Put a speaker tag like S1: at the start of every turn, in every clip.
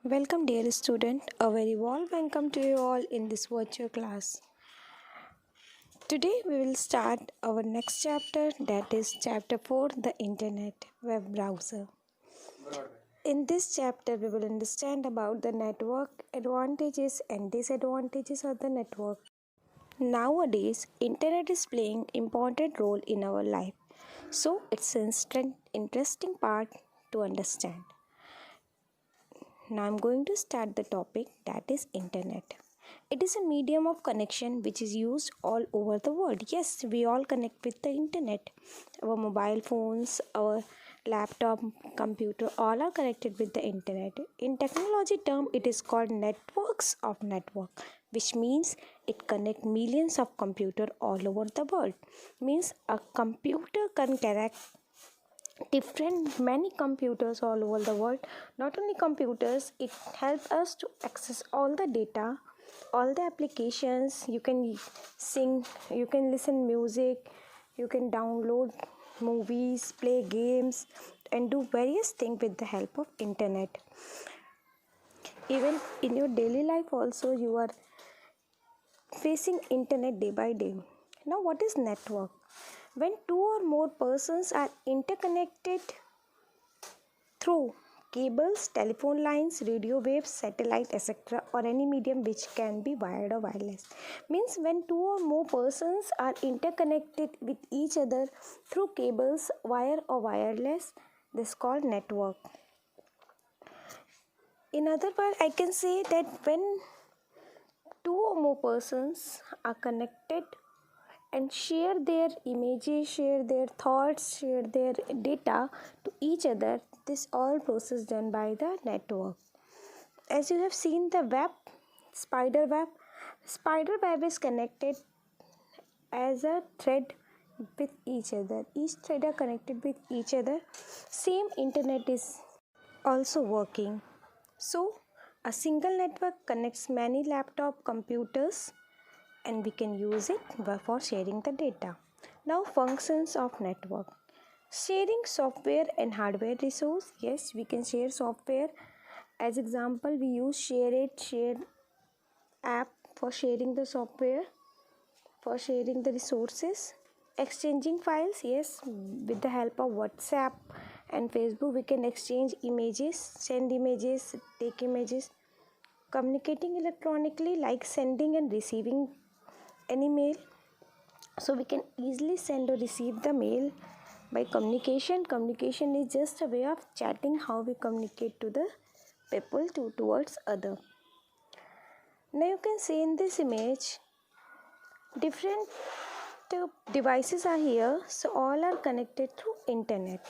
S1: Welcome, dear student. A very warm welcome to you all in this virtual class. Today, we will start our next chapter, that is chapter 4, the Internet Web Browser. In this chapter, we will understand about the network advantages and disadvantages of the network. Nowadays, Internet is playing important role in our life, so it's an interesting part to understand. Now I'm going to start the topic, that is internet. It is a medium of connection which is used all over the world. Yes, we all connect with the internet. Our mobile phones, our laptop, computer, all are connected with the internet. In technology term, it is called networks of network, which means it connect millions of computer all over the world. Means a computer can connect different many computers all over the world. Not only computers, it helps us to access all the data, all the applications. You can sing, you can listen music, you can download movies, play games, and do various things with the help of internet. Even in your daily life also, you are facing internet day by day. Now, what is network? When two or more persons are interconnected through cables, telephone lines, radio waves, satellite, etc., or any medium which can be wired or wireless. Means when two or more persons are interconnected with each other through cables, wire or wireless, this is called network. In other words, I can say that when two or more persons are connected and share their images, share their thoughts, share their data to each other, this all process done by the network. As you have seen the web, spider web is connected as a thread with each other. Each thread are connected with each other. Same internet is also working. So a single network connects many laptop computers and we can use it for sharing the data. Now, functions of network. Sharing software and hardware resource. Yes, we can share software. As example, we use share app for sharing the software, for sharing the resources. Exchanging files. Yes, with the help of WhatsApp and Facebook, we can exchange images, send images, take images. Communicating electronically, like sending and receiving any mail, so we can easily send or receive the mail by communication is just a way of chatting, how we communicate to the people towards other. Now you can see in this image different devices are here, so all are connected through internet.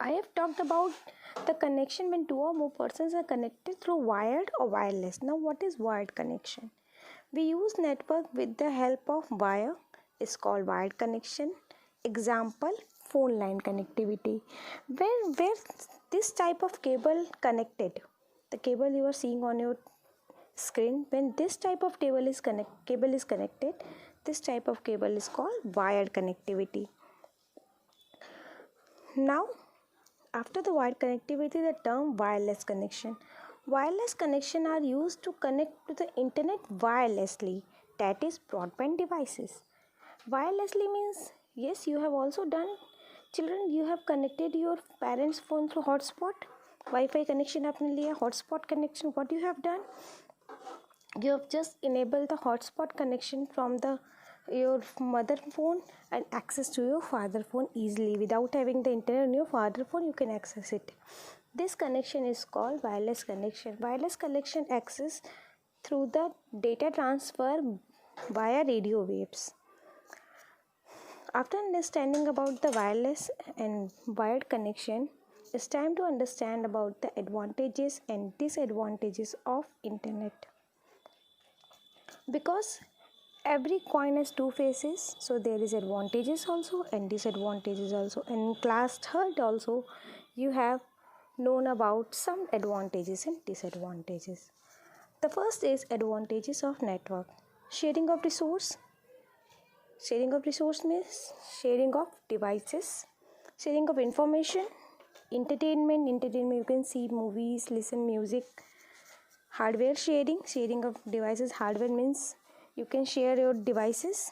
S1: I have talked about the connection when two or more persons are connected through wired or wireless. Now what is wired connection? We use network with the help of wire, is called wired connection. Example, phone line connectivity. Where this type of cable connected, the cable you are seeing on your screen, when this type of cable is connected, this type of cable is called wired connectivity. Now, after the wired connectivity, the term wireless connection. Wireless connection are used to connect to the internet wirelessly, that is broadband devices. Wirelessly means, yes, you have also done, children, you have connected your parents' phone through hotspot. Wi-Fi connection आपने लिया, hotspot connection. What you have done? You have just enabled the hotspot connection from your mother phone and access to your father phone easily. Without having the internet on your father phone, you can access it. This connection is called wireless connection. Wireless connection access through the data transfer via radio waves. After understanding about the wireless and wired connection, it's time to understand about the advantages and disadvantages of internet. Because every coin has two faces, so there is advantages also and disadvantages also. And in class third also, you have known about some advantages and disadvantages. The first is advantages of network. Sharing of resource. Sharing of resource means sharing of devices, sharing of information, entertainment, you can see movies, listen music. Hardware sharing of devices. Hardware means you can share your devices.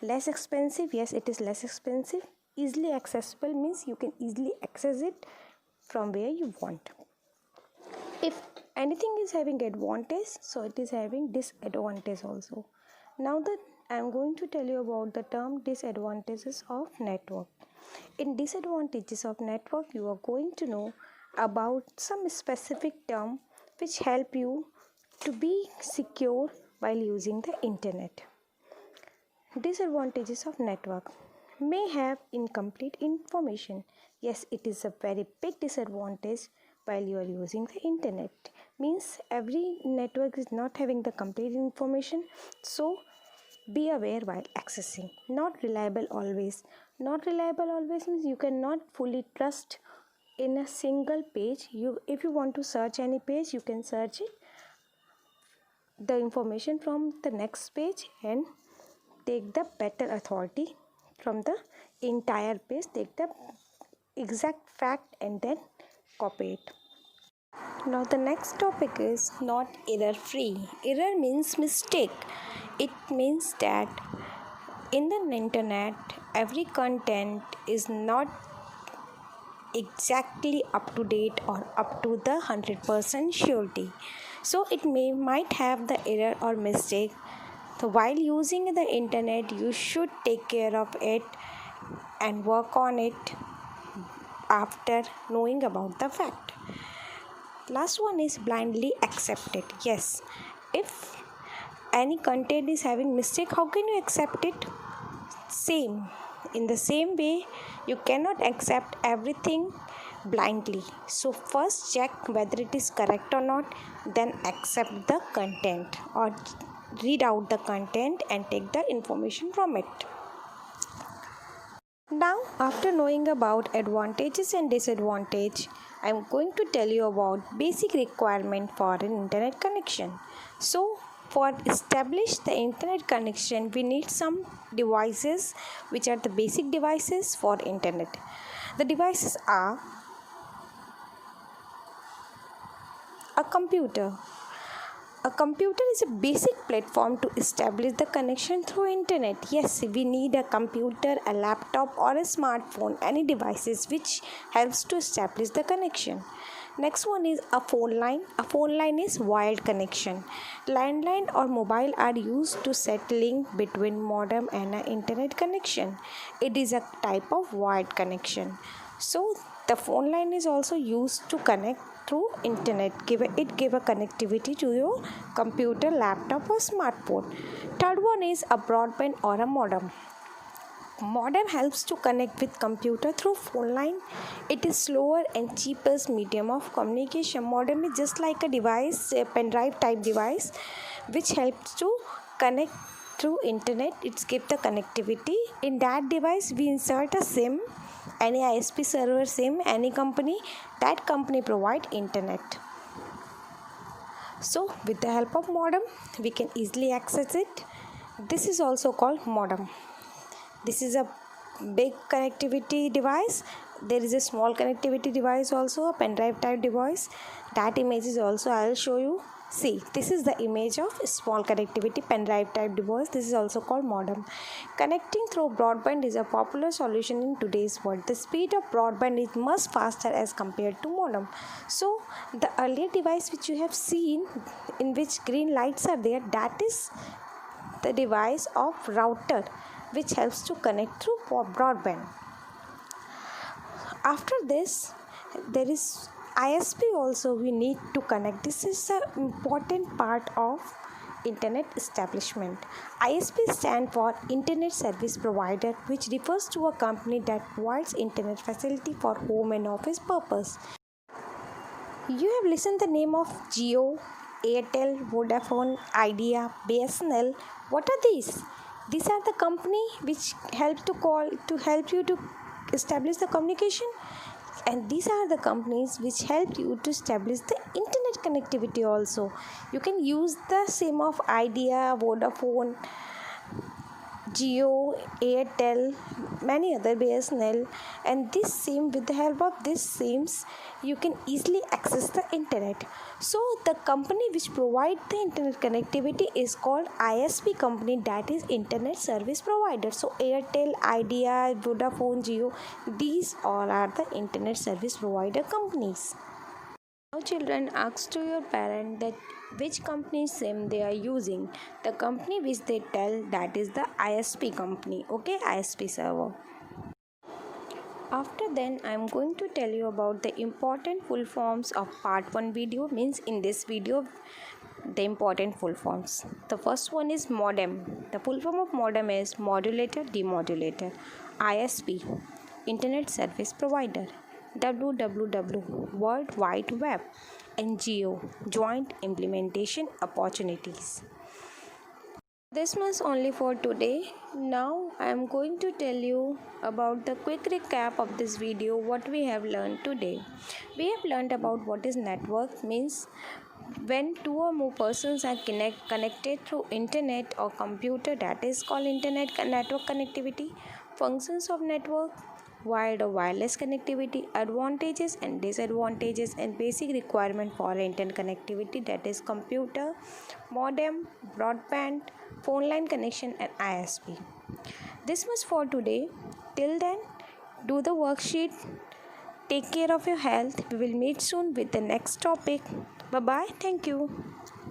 S1: Less expensive, yes, it is less expensive. Easily accessible means you can easily access it from where you want. If anything is having advantage, so it is having disadvantage also. Now that I am going to tell you about the term disadvantages of network. In disadvantages of network, you are going to know about some specific term which help you to be secure while using the internet. Disadvantages of network: may have incomplete information. Yes, it is a very big disadvantage while you are using the internet. Means every network is not having the complete information, so be aware while accessing. Not reliable always. Not reliable always means you cannot fully trust in a single page. If you want to search any page, you can search it, the information from the next page, and take the better authority from the entire page. Take the exact fact and then copy it. Now the next topic is not error free. Error means mistake. It means that in the internet every content is not exactly up to date or up to the 100% surety, so it might have the error or mistake. So while using the internet, you should take care of it and work on it after knowing about the fact. Last one is blindly accept it. Yes, if any content is having mistake, how can you accept it? Same. In the same way, you cannot accept everything blindly. So first check whether it is correct or not, then accept the content or read out the content and take the information from it. Now, after knowing about advantages and disadvantages, I am going to tell you about basic requirement for an internet connection. So, for establish the internet connection, we need some devices which are the basic devices for internet. The devices are a computer. A computer is a basic platform to establish the connection through internet. Yes, we need a computer, a laptop or a smartphone, any devices which helps to establish the connection. Next one is a phone line. A phone line is wired connection. Landline or mobile are used to set link between modem and an internet connection. It is a type of wired connection. So the phone line is also used to connect through internet. It give a connectivity to your computer, laptop or smartphone. Third one is a broadband or a modem. Modem helps to connect with computer through phone line. It is slower and cheapest medium of communication. Modem is just like a device, a pen drive type device, which helps to connect through internet. It gives the connectivity. In that device, we insert a SIM, any ISP server SIM, any company, that company provide internet. So with the help of modem, we can easily access it. This is also called modem. This is a big connectivity device. There is a small connectivity device also, a pen drive type device. That image is also I will show you. See, this is the image of small connectivity pen drive type device. This is also called modem. Connecting through broadband is a popular solution in today's world. The speed of broadband is much faster as compared to modem. So the earlier device which you have seen, in which green lights are there, that is the device of router, which helps to connect through broadband. After this, there is ISP also we need to connect. This is an important part of internet establishment. ISP stand for Internet Service Provider, which refers to a company that provides internet facility for home and office purpose. You have listened the name of Jio, Airtel, Vodafone, Idea, BSNL. What are these? These are the company which help you to establish the communication, and these are the companies which help you to establish the internet connectivity also. You can use the same of Idea, Vodafone, Jio, Airtel, many other BSNL, and this SIM, with the help of this SIMs, you can easily access the internet. So the company which provide the internet connectivity is called ISP company, that is Internet Service Provider. So Airtel, Idea, Vodafone, Jio, these all are the internet service provider companies. Now children, ask to your parent that which company SIM they are using. The company which they tell, that is the ISP company. Okay, ISP server. After then, I am going to tell you about the important full forms of part 1 video. Means in this video, the important full forms. The first one is modem. The full form of modem is modulator demodulator. ISP, Internet Service Provider. WWW, World Wide Web. And Geo, Joint Implementation Opportunities. This much only for today. Now I am going to tell you about the quick recap of this video, what we have learned today. We have learned about what is network, means when two or more persons are connected through internet or computer, that is called internet network connectivity. Functions of network, wired or wireless connectivity, advantages and disadvantages, and basic requirement for internet connectivity, that is computer, modem, broadband, phone line connection, and ISP. This much for today. Till then, do the worksheet. Take care of your health. We will meet soon with the next topic. Bye bye. Thank you.